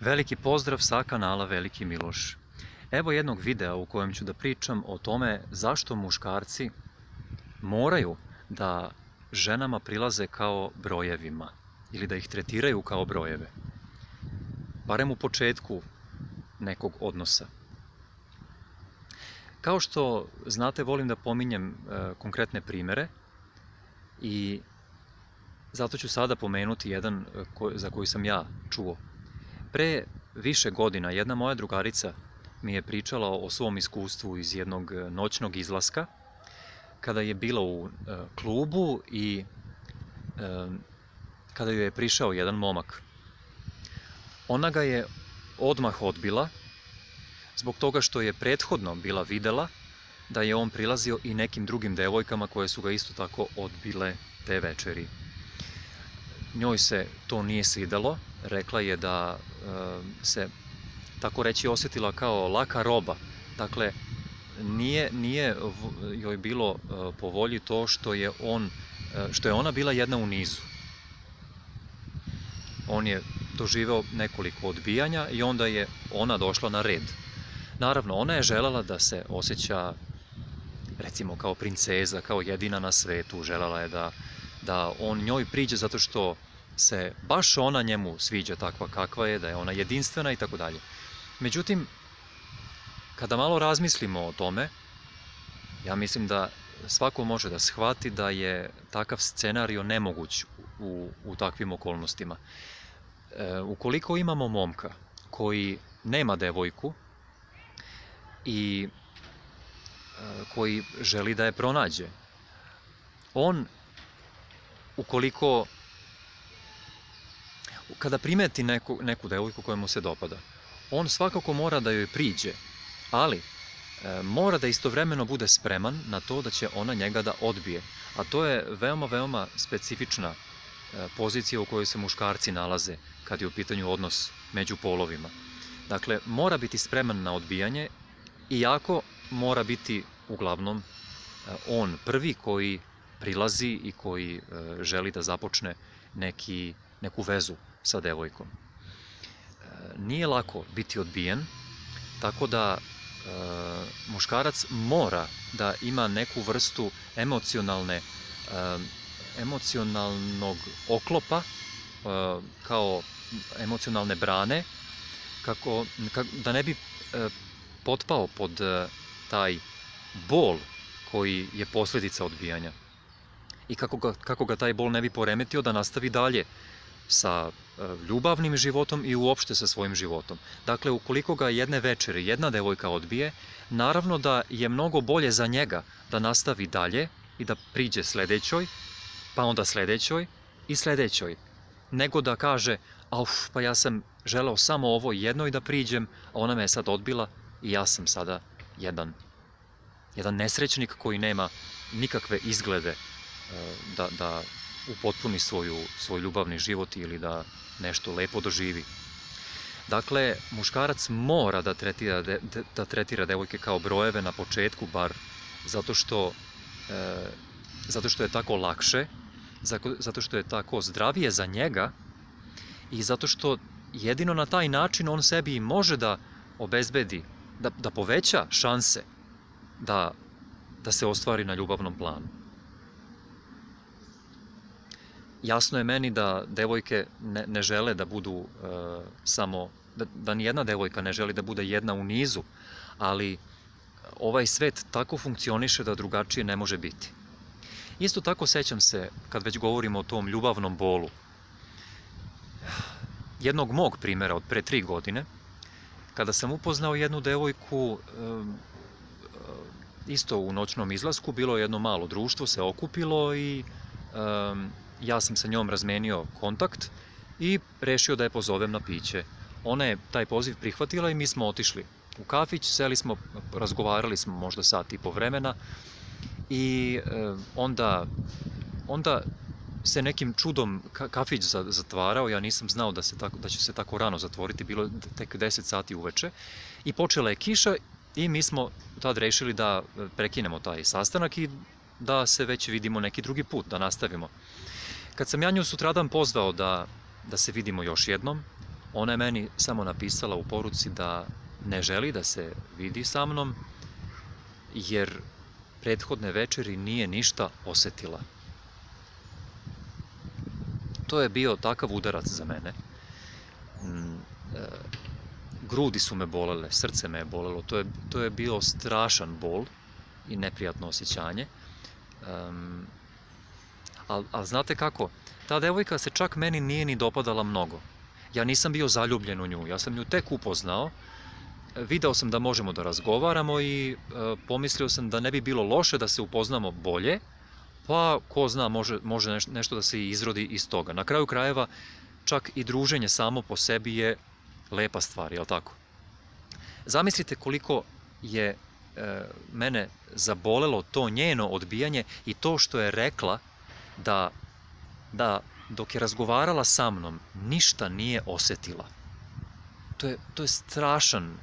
Veliki pozdrav sa kanala Veliki Miloš. Evo jednog videa u kojem ću da pričam o tome zašto muškarci moraju da ženama prilaze kao brojevima ili da ih tretiraju kao brojeve. Barem u početku nekog odnosa. Kao što znate, volim da pominjem konkretne primere i zato ću sada pomenuti jedan za koji sam ja čuo. Pre više godina jedna moja drugarica mi je pričala o svom iskustvu iz jednog noćnog izlaska kada je bila u klubu i kada joj je prišao jedan momak. Ona ga je odmah odbila zbog toga što je prethodno bila videla da je on prilazio i nekim drugim devojkama koje su ga isto tako odbile te večeri. Njoj se to nije svidelo, rekla je da se, tako reći, osjetila kao laka roba. Dakle, nije joj bilo po volji to što je ona bila jedna u nizu. On je doživeo nekoliko odbijanja i onda je ona došla na red. Naravno, ona je željela da se osjeća, recimo, kao princeza, kao jedina na svetu. Željela je da on njoj priđe zato što se baš ona njemu sviđa takva kakva je, da je ona jedinstvena i tako dalje. Međutim, kada malo razmislimo o tome, ja mislim da svako može da shvati da je takav scenario nemoguć u takvim okolnostima. Ukoliko imamo momka koji nema devojku i koji želi da je pronađe, on, kada primeti neku devojku koja mu se dopada, on svakako mora da joj priđe, ali mora da istovremeno bude spreman na to da će ona njega da odbije. A to je veoma, veoma specifična pozicija u kojoj se muškarci nalaze kad je u pitanju odnos među polovima. Dakle, mora biti spreman na odbijanje, iako mora biti uglavnom on prvi koji prilazi i koji želi da započne neku vezu sa devojkom. Nije lako biti odbijen, tako da muškarac mora da ima neku vrstu emocionalnog oklopa, kao emocionalne brane, da ne bi potpao pod taj bol koji je posljedica odbijanja. I kako ga taj bol ne bi poremetio da nastavi dalje sa ljubavnim životom i uopšte sa svojim životom. Dakle, ukoliko ga jedne večeri jedna devojka odbije, naravno da je mnogo bolje za njega da nastavi dalje i da priđe sledećoj, pa onda sledećoj i sledećoj, nego da kaže, pa ja sam želeo samo ovo jednoj da priđem, a ona me je sad odbila i ja sam sada jedan nesrećnik koji nema nikakve izglede da upotpuni svoj ljubavni život ili da nešto lepo doživi. Dakle, muškarac mora da tretira devojke kao brojeve na početku, bar zato što je tako lakše, zato što je tako zdravije za njega i zato što jedino na taj način on sebi može da obezbedi, da poveća šanse da se ostvari na ljubavnom planu. Jasno je meni da devojke ne žele da budu da nijedna devojka ne želi da bude jedna u nizu, ali ovaj svet tako funkcioniše da drugačije ne može biti. Isto tako sećam se, kad već govorimo o tom ljubavnom bolu, jednog mog primjera od pre 3 godine, kada sam upoznao jednu devojku, isto u noćnom izlasku, bilo je jedno malo društvo, se okupilo i ja sam sa njom razmenio kontakt i rešio da je pozovem na piće. Ona je taj poziv prihvatila i mi smo otišli u kafić, seli smo, razgovarali smo možda sat i po vremena i onda se nekim čudom kafić zatvarao, ja nisam znao da će se tako rano zatvoriti, bilo je tek 10 sati uveče i počela je kiša i mi smo tad rešili da prekinemo taj sastanak i da se već vidimo neki drugi put, da nastavimo. Kad sam ja nju sutradan pozvao da se vidimo još jednom, Ona je meni samo napisala u poruci da ne želi da se vidi sa mnom, jer prethodne večeri nije ništa osetila. To je bio takav udarac za mene. Grudi su me bolele, srce me je bolelo, to je bio strašan bol i neprijatno osjećanje. Ali znate kako, ta devojka se čak meni nije ni dopadala mnogo. Ja nisam bio zaljubljen u nju, ja sam nju tek upoznao, video sam da možemo da razgovaramo i pomislio sam da ne bi bilo loše da se upoznamo bolje, pa ko zna, može nešto da se izrodi iz toga. Na kraju krajeva, čak i druženje samo po sebi je lepa stvar, jel tako? Zamislite koliko je mene zabolelo to njeno odbijanje i to što je rekla da dok je razgovarala sa mnom ništa nije osetila. To je strašan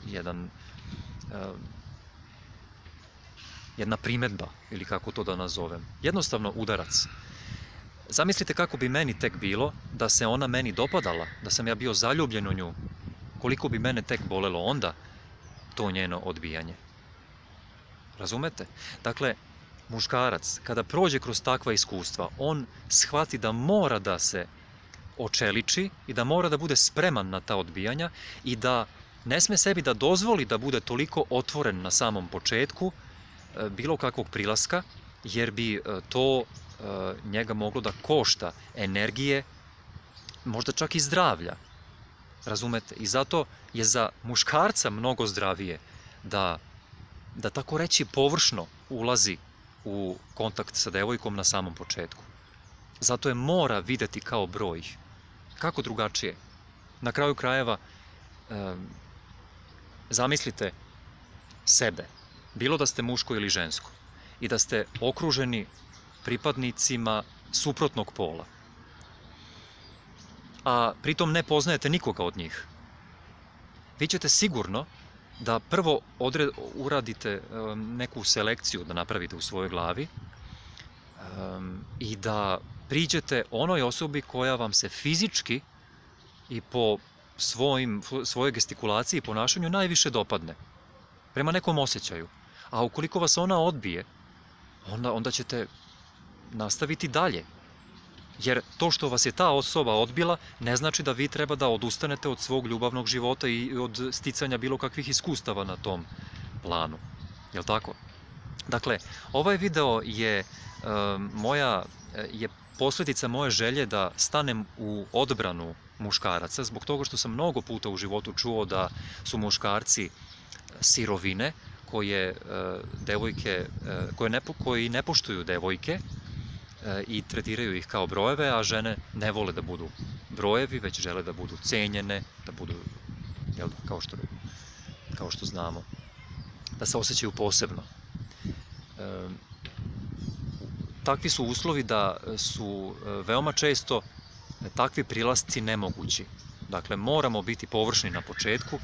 jedna primedba, ili kako to da nazovem. Jednostavno udarac. Zamislite kako bi meni tek bilo da se ona meni dopadala, da sam ja bio zaljubljen u nju, koliko bi mene tek bolelo onda to njeno odbijanje. Razumete? Dakle, muškarac, kada prođe kroz takva iskustva, on shvati da mora da se očeliči i da mora da bude spreman na ta odbijanja i da ne sme sebi da dozvoli da bude toliko otvoren na samom početku bilo kakvog prilaska, jer bi to njega moglo da košta energije, možda čak i zdravlja. Razumete? I zato je za muškarca mnogo zdravije da tako reći površno ulazi u kontakt sa devojkom na samom početku. Zato je mora videti kao broj. Kako drugačije? Na kraju krajeva, zamislite sebe, bilo da ste muško ili žensko, i da ste okruženi pripadnicima suprotnog pola, a pritom ne poznajete nikoga od njih. Vi ćete sigurno da prvo uradite neku selekciju da napravite u svojoj glavi i da priđete onoj osobi koja vam se fizički i po svojoj gestikulaciji i ponašanju najviše dopadne, prema nekom osjećaju. A ukoliko vas ona odbije, onda ćete nastaviti dalje. Jer to što vas je ta osoba odbila ne znači da vi treba da odustanete od svog ljubavnog života i od sticanja bilo kakvih iskustava na tom planu. Jel' tako? Dakle, ovaj video je posljedica moje želje da stanem u odbranu muškaraca, zbog toga što sam mnogo puta u životu čuo da su muškarci sirovine koji ne poštuju devojke i tretiraju ih kao brojeve, a žene ne vole da budu brojevi, već žele da budu cenjene, da budu, kao što znamo, da se osjećaju posebno. Takvi su uslovi da su veoma često takvi prilasci nemogući. Dakle, moramo biti površni na početku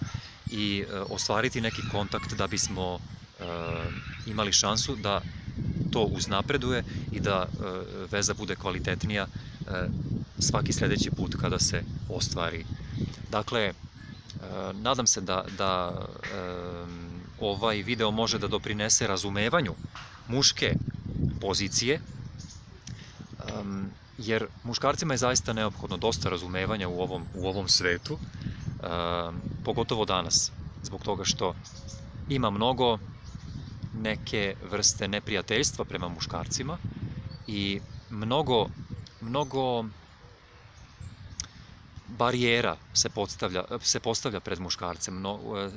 i ostvariti neki kontakt da bismo imali šansu da to uznapreduje i da veza bude kvalitetnija svaki sljedeći put kada se ostvari. Dakle, nadam se da ovaj video može da doprinese razumevanju muške pozicije, jer muškarcima je zaista neophodno dosta razumevanja u ovom svetu, pogotovo danas, zbog toga što ima mnogo neke vrste neprijateljstva prema muškarcima i mnogo barijera se postavlja pred muškarcem.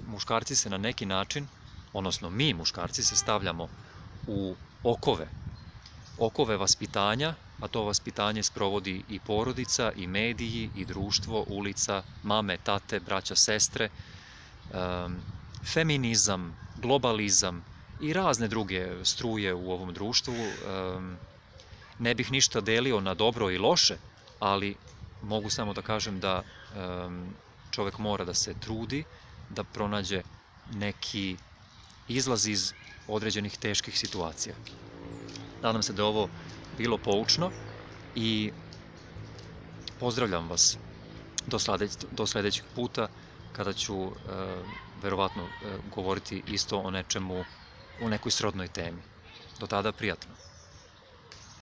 Muškarci se na neki način, odnosno mi muškarci se stavljamo u okove vaspitanja, a to vaspitanje sprovodi i porodica, i mediji, i društvo, ulica, mame, tate, braća, sestre, feminizam, globalizam i razne druge struje u ovom društvu. Ne bih ništa delio na dobro i loše, ali mogu samo da kažem da čovjek mora da se trudi, da pronađe neki izlaz iz određenih teških situacija. Nadam se da je ovo bilo poučno i pozdravljam vas do sljedećeg puta kada ću verovatno govoriti isto o nečemu, o nekoj srodnoj temi. Do tada, prijatno.